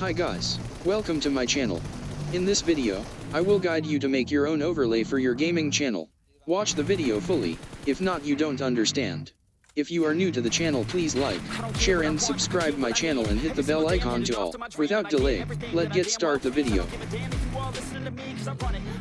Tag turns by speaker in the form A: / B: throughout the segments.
A: Hi guys, welcome to my channel. In this video, I will guide you to make your own overlay for your gaming channel. Watch the video fully, if not you don't understand. If you are new to the channel, please like, share and subscribe my channel and hit the bell icon to all. Without delay, let's get start the video.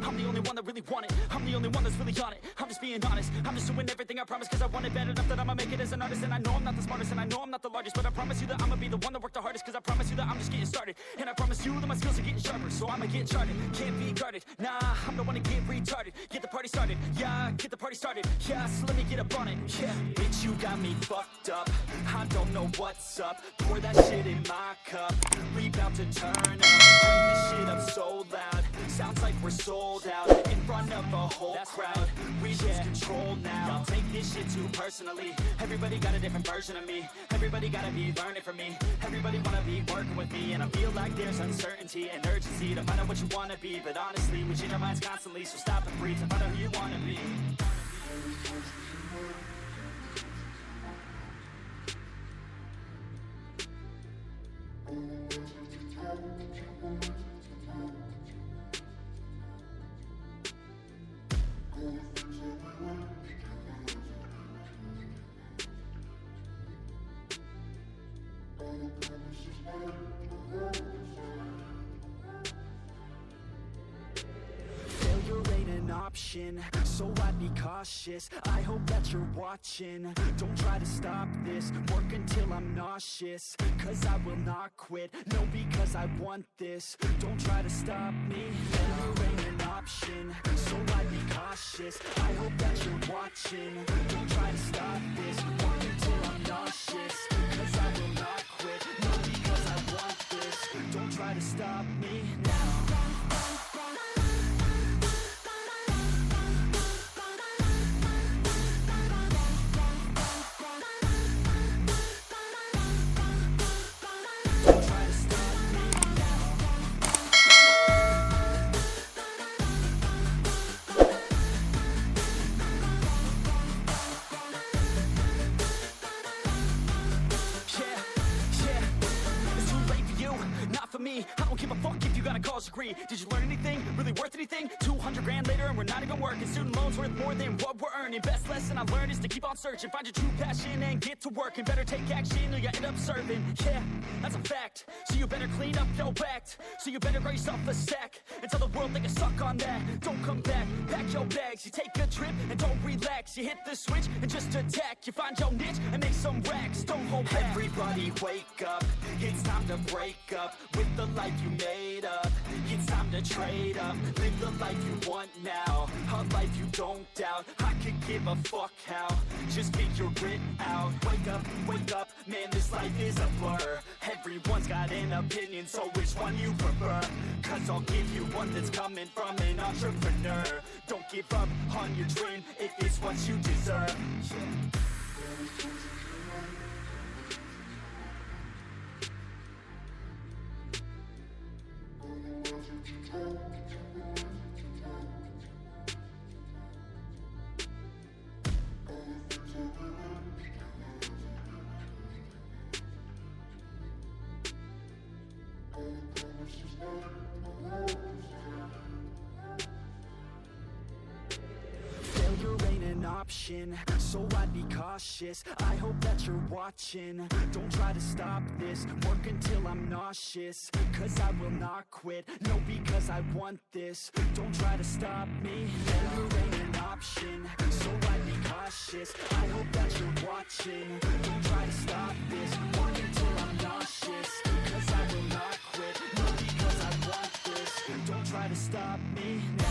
B: I'm the only one that really want it. I'm the only one that's really on it. I'm just being honest. I'm just doing everything I promise, cause I want it bad enough that I'ma make it as an artist. And I know I'm not the smartest, and I know I'm not the largest, but I promise you that I'ma be the one that worked the hardest, cause I promise you that I'm just getting started. And I promise you that my skills are getting sharper, so I'ma get charted. Can't be guarded, nah, I'm the one to get retarded. Get the party started, yeah, get the party started. Yeah, so let me get up on it, yeah. Bitch, you got me fucked up. I don't know what's up. Pour that shit in my cup. We about to turn up. Turn this shit up so loud. Sounds like we're sold out in front of a whole crowd. We lose control now. Y'all take this shit too personally. Everybody got a different version of me. Everybody gotta be learning from me. Everybody wanna be working with me, and I feel like there's uncertainty and urgency to find out what you wanna be. But honestly, we change our minds constantly, so stop and breathe and find out who you wanna be. Failure ain't an option, so I'd be cautious. I hope that you're watching. Don't try to stop this, work until I'm nauseous, cause I will not quit, no, because I want this. Don't try to stop me, failure ain't an option, so I'd be cautious. I hope that you're watching. Don't try to stop this, work until I'm nauseous, cause I will not quit, no, because I want this. Don't try to stop me now. Me, I don't give a fuck if you got a college degree. Did you learn anything really worth anything? 200 grand later and we're not even working. Student loans worth more than what we're earning. Best lesson I learned is to keep on searching. Find your true passion and get to work, and better take action or you end up serving. Yeah, that's a fact. So you better clean up your act. So you better grab yourself a sack and tell the world they can suck on that. Don't come back, pack your bags. You take a trip and don't relax. You hit the switch and just attack. You find your niche and make some racks. Don't hold back. Everybody wake up, it's time to break up with the life you made up. It's time to trade up, live the life you want now, a life you don't doubt. I could give a fuck how, just figure it out. Wake up, man, this life is a blur. Everyone's got an opinion, so which one you prefer? Cause I'll give you one that's coming from an entrepreneur. Don't give up on your dream if it's what you deserve. Failure ain't an option, so I'd be cautious. I hope that you're watching. Don't try to stop this, work until I'm nauseous, cause I will not quit, no, because I want this. Don't try to stop me, failure ain't an option, so I'd be cautious. I hope that you're watching. Don't try to stop this, work until I'm nauseous, cause I will not quit, no, because I want this. Don't try to stop me now.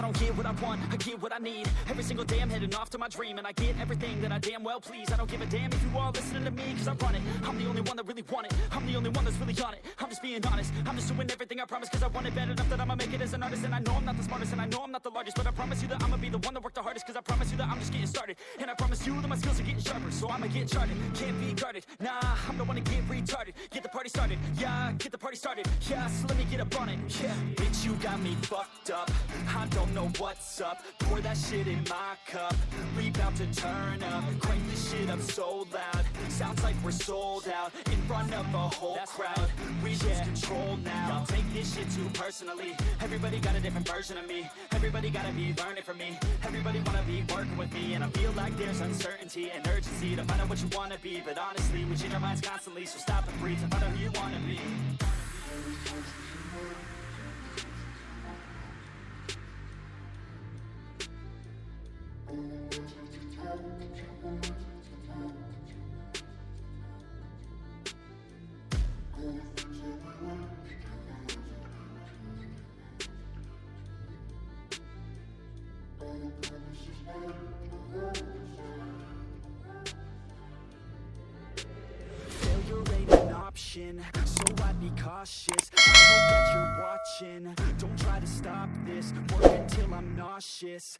B: don't get what I want, I get what I need. Every single day I'm heading off to my dream, and I get everything that I damn well please. I don't give a damn if you all listening to me, cause I run it. I'm the only one that really want it, I'm the only one that's really on it. I'm just being honest, I'm just doing everything I promise, cause I want it bad enough that I'ma make it as an artist. And I know I'm not the smartest, and I know I'm not the largest, but I promise you that I'ma be the one that worked the hardest. Cause I promise you that I'm just getting started, and I promise you that my skills are getting sharper. So I'ma get charted, can't be guarded. Nah, I'm the one to get retarded. Get the party started, yeah, get the party started. Yeah, so let me get up on it, yeah. Bitch, you got me fucked up, I don't know what's up. Pour that shit in my cup, we bout to turn up. Crank this shit up so loud, sounds like we're sold out. In front of a whole crowd, we lose control now. Y'all take this shit too personally, everybody got a different version of me. Everybody gotta be learning from me, everybody wanna be working with me. And I feel like there's uncertainty and urgency to find out what you wanna be. But honestly, we change our minds constantly, so stop and breathe and find out who you wanna be. Failure ain't an option, so I'd be cautious. I hope that you're watching, don't try to stop this. Work until I'm nauseous,